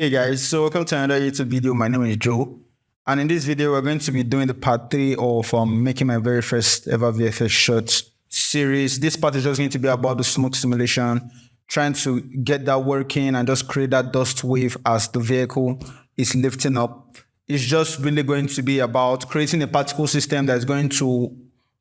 Hey guys, so welcome to another YouTube video. My name is Joe, and in this video, we're going to be doing the part 3 of making my very first ever VFX short series. This part is just going to be about the smoke simulation, trying to get that working and just create that dust wave as the vehicle is lifting up. It's just really going to be about creating a particle system that's going to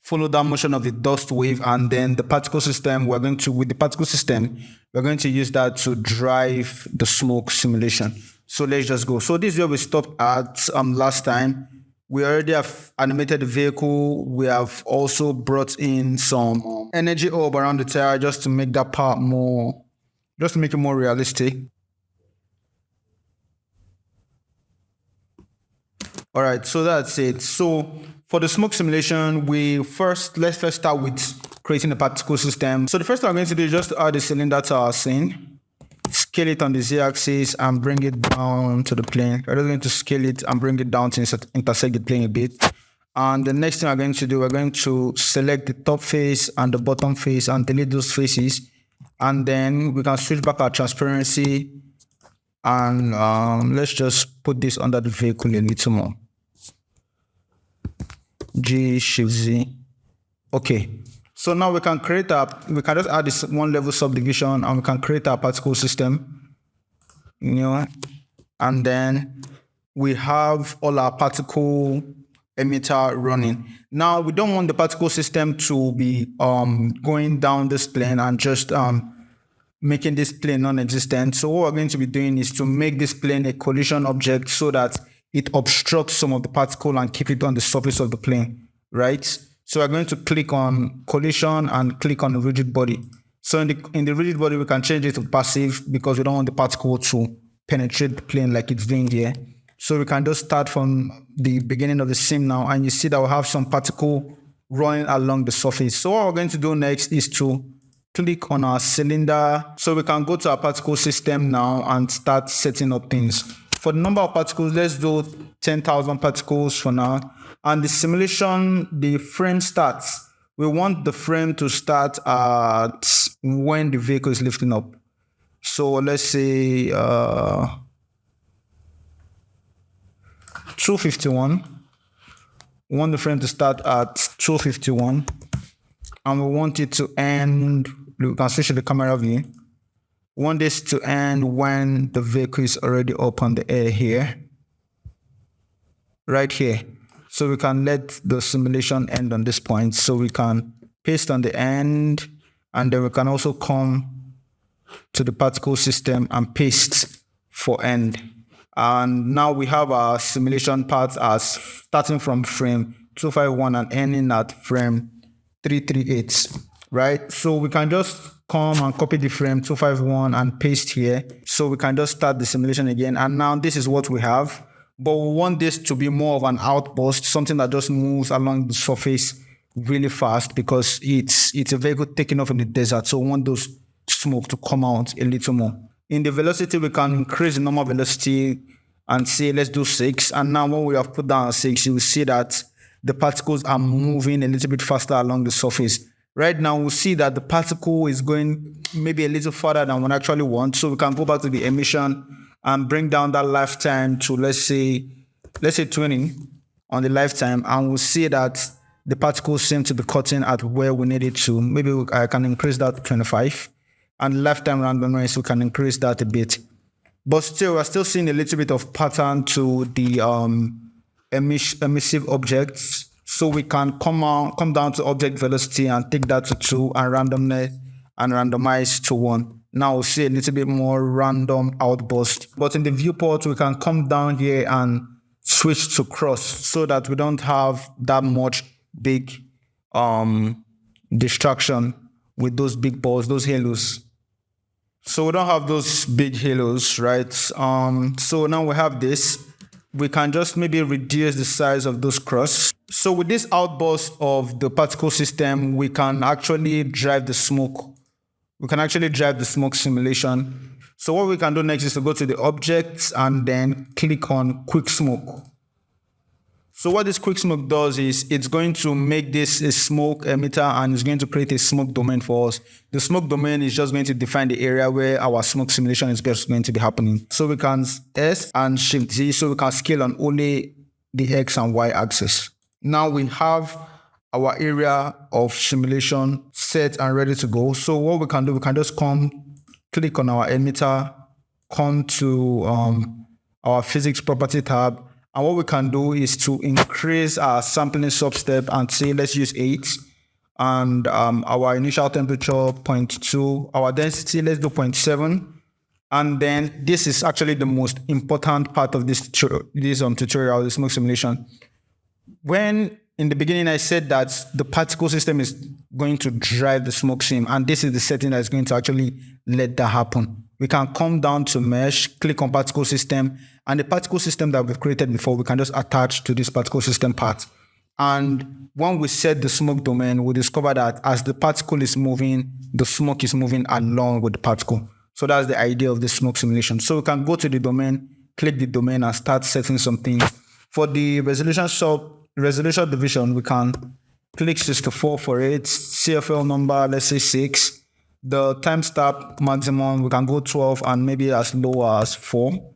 follow that motion of the dust wave, and then the particle system, with the particle system, we're going to use that to drive the smoke simulation. So let's just go. So this is where we stopped at last time. We already have animated the vehicle. We have also brought in some energy orb around the tire just to make that part just to make it more realistic. All right, so that's it. So for the smoke simulation, let's first start with creating a particle system. So the first thing I'm going to do is just add the cylinder to our scene, scale it on the z-axis and bring it down to the plane. We're just going to scale it and bring it down to intersect the plane a bit. And the next thing we're going to do, we're going to select the top face and the bottom face and delete those faces. And then we can switch back our transparency and let's just put this under the vehicle a little more. G-Shift-Z. Okay. So now we can just add this one level subdivision and we can create our particle system. And then we have all our particle emitter running. Now we don't want the particle system to be going down this plane and just making this plane non-existent. So what we're going to be doing is to make this plane a collision object so that it obstructs some of the particle and keep it on the surface of the plane, right? So we're going to click on collision and click on the rigid body. So in the rigid body, we can change it to passive because we don't want the particle to penetrate the plane like it's doing here. So we can just start from the beginning of the scene now, and you see that we have some particle running along the surface. So what we're going to do next is to click on our cylinder. So we can go to our particle system now and start setting up things. For the number of particles, let's do 10,000 particles for now. And the simulation, the frame starts. We want the frame to start at when the vehicle is lifting up. So let's say 251. We want the frame to start at 251. And we want it to end, we can switch to the camera view. We want this to end when the vehicle is already up on the air here, right here. So we can let the simulation end on this point. So we can paste on the end, and then we can also come to the particle system and paste for end. And now we have our simulation part as starting from frame 251 and ending at frame 338, right? So we can just come and copy the frame 251 and paste here. So we can just start the simulation again. And now this is what we have. But we want this to be more of an outburst, something that just moves along the surface really fast because it's a vehicle taking off in the desert. So we want those smoke to come out a little more. In the velocity, we can increase the normal velocity and say, let's do 6. And now when we have put down 6, you will see that the particles are moving a little bit faster along the surface. Right now, we'll see that the particle is going maybe a little further than we actually want. So we can go back to the emission and bring down that lifetime to, let's say 20 on the lifetime. And we'll see that the particles seem to be cutting at where we need it to. Maybe I can increase that to 25. And lifetime random noise, we can increase that a bit. But still, we're still seeing a little bit of pattern to the emissive objects. So we can come down to object velocity and take that to 2 and randomize to 1. Now we'll see a little bit more random outburst. But in the viewport, we can come down here and switch to cross so that we don't have that much big distraction with those big balls, those halos. So we don't have those big halos, right? So now we have this. We can just maybe reduce the size of those cross. So with this outburst of the particle system, we can actually drive the smoke. We can actually drive the smoke simulation. So what we can do next is to go to the objects and then click on quick smoke. So what this quick smoke does is it's going to make this a smoke emitter and it's going to create a smoke domain for us. The smoke domain is just going to define the area where our smoke simulation is just going to be happening. So we can S and Shift Z so we can scale on only the X and Y axis. Now we have our area of simulation set and ready to go. So what we can do, we can just click on our emitter, come to our physics property tab. And what we can do is to increase our sampling substep and say, let's use 8. And our initial temperature, 0.2. Our density, let's do 0.7. And then this is actually the most important part of this tutorial, the smoke simulation. When in the beginning I said that the particle system is going to drive the smoke sim, and this is the setting that is going to actually let that happen. We can come down to mesh, click on particle system, and the particle system that we've created before, we can just attach to this particle system part. And when we set the smoke domain, we discover that as the particle is moving, the smoke is moving along with the particle. So that's the idea of the smoke simulation. So we can go to the domain, click the domain and start setting something. For the resolution division, we can click 64 for it, CFL number, let's say 6. The timestamp maximum, we can go 12 and maybe as low as 4.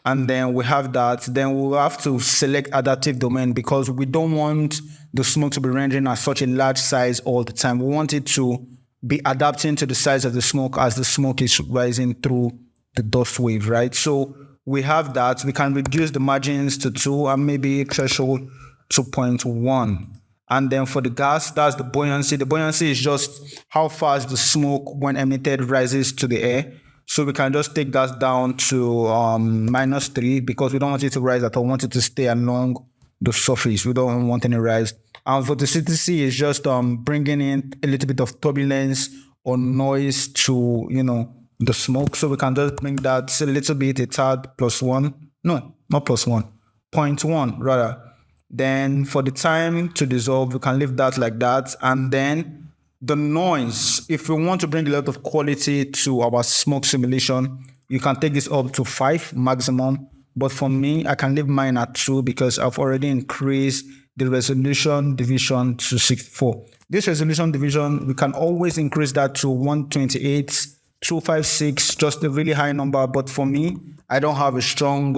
And then we have that. Then we'll have to select adaptive domain because we don't want the smoke to be rendering at such a large size all the time. We want it to be adapting to the size of the smoke as the smoke is rising through the dust wave, right? So we have that. We can reduce the margins to 2 and maybe threshold to 0.1. And then for the gas, that's the buoyancy. The buoyancy is just how fast the smoke, when emitted, rises to the air. So we can just take that down to -3 because we don't want it to rise at all. We want it to stay along the surface. We don't want any rise. And photosynthesis is just bringing in a little bit of turbulence or noise to, the smoke. So we can just bring that a little bit, a tad +1. No, not +1. 0.1 rather. Then for the time to dissolve, we can leave that like that. And then the noise, if we want to bring a lot of quality to our smoke simulation, you can take this up to 5 maximum. But for me, I can leave mine at 2 because I've already increased the resolution division to 64. This resolution division, we can always increase that to 128, 256, just a really high number. But for me, I don't have a strong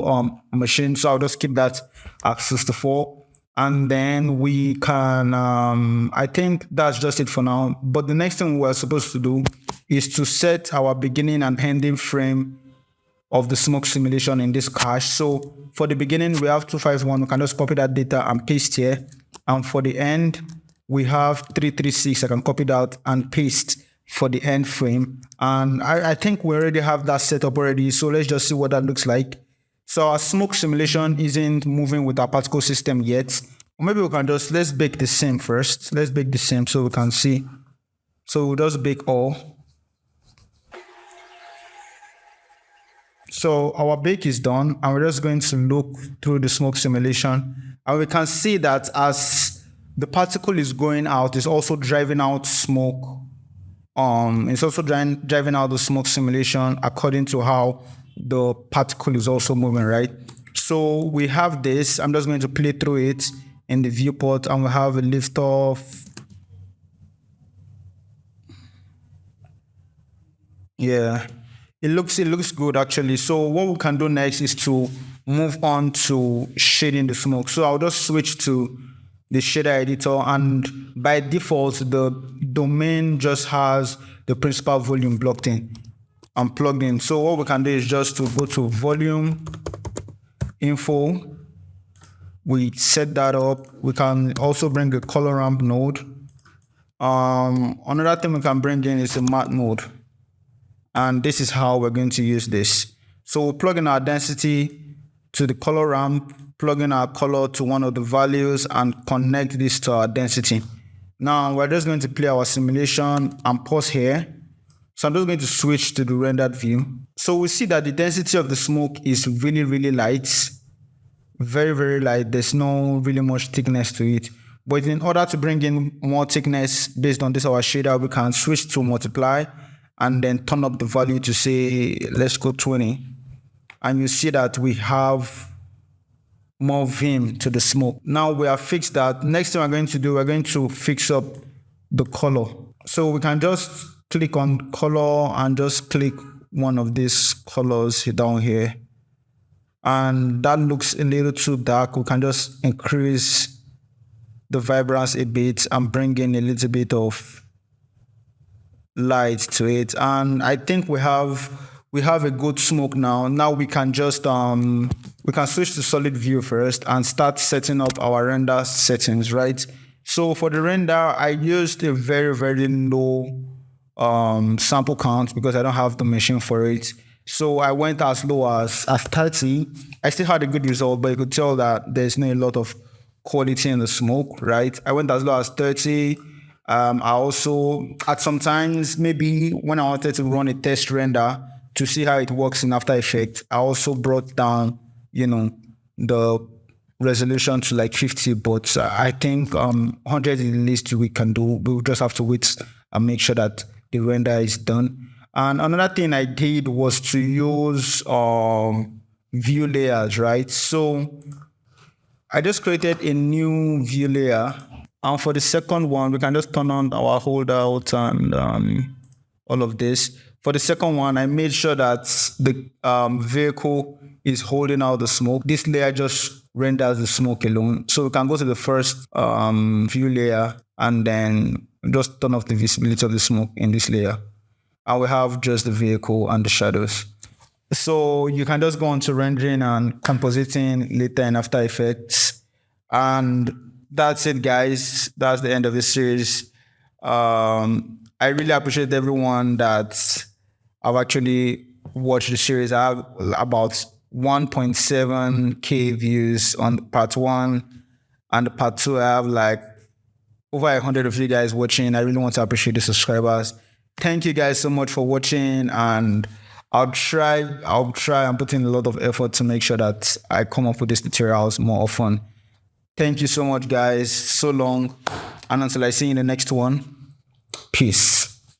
machine, so I'll just keep that at 64. And then we can, I think that's just it for now. But the next thing we're supposed to do is to set our beginning and ending frame of the smoke simulation in this cache. So for the beginning, we have 251. We can just copy that data and paste here. And for the end, we have 336. I can copy that and paste for the end frame. And I think we already have that set up already. So let's just see what that looks like. So our smoke simulation isn't moving with our particle system yet. Or maybe we can just, let's bake the same first. Let's bake the same so we can see. So we'll just bake all. So our bake is done and we're just going to look through the smoke simulation. And we can see that as the particle is going out, it's also driving out smoke. It's also driving out the smoke simulation according to how the particle is also moving, right? So we have this. I'm just going to play through it in the viewport and we have a lift off. Yeah, it looks good actually. So what we can do next is to move on to shading the smoke. So I'll just switch to the shader editor, and by default the domain just has the principal volume plugged in. So what we can do is just to go to volume info. We set that up. We can also bring a color ramp node. Another thing we can bring in is a matte node. And this is how we're going to use this. So we'll plug in our density to the color ramp, plug in our color to one of the values and connect this to our density. Now we're just going to play our simulation and pause here. So I'm just going to switch to the rendered view. So we see that the density of the smoke is really, really light. Very, very light. There's no really much thickness to it. But in order to bring in more thickness based on this our shader, we can switch to multiply and then turn up the value to say, let's go 20. And you see that we have more vim to the smoke. Now we have fixed that. Next thing we're going to do, we're going to fix up the color. So we can just click on color and just click one of these colors down here. And that looks a little too dark. We can just increase the vibrance a bit and bring in a little bit of light to it. And I think we have a good smoke now. Now we can just we can switch to solid view first and start setting up our render settings, right? So for the render, I used a very, very low sample count because I don't have the machine for it. So I went as low as 30. I still had a good result, but you could tell that there's not a lot of quality in the smoke, right? I went as low as 30. I also, at sometimes, maybe when I wanted to run a test render to see how it works in After Effects, I also brought down, the resolution to like 50, but I think 100 is the least we can do. We'll just have to wait and make sure that the render is done. And another thing I did was to use view layers, right? So I just created a new view layer. And for the second one, we can just turn on our holdout and all of this. For the second one, I made sure that the vehicle is holding out the smoke. This layer just renders the smoke alone. So we can go to the first view layer and then just turn off the visibility of the smoke in this layer. And we have just the vehicle and the shadows. So you can just go on to rendering and compositing later in After Effects. And that's it, guys. That's the end of the series. I really appreciate everyone that I've actually watched the series. I have about 1.7K views on part 1. And part 2, I have like over 100 of you guys watching. I really want to appreciate the subscribers. Thank you guys so much for watching, and I'll try and put in a lot of effort to make sure that I come up with these tutorials more often. Thank you so much, guys. So long. And until I see you in the next one, peace.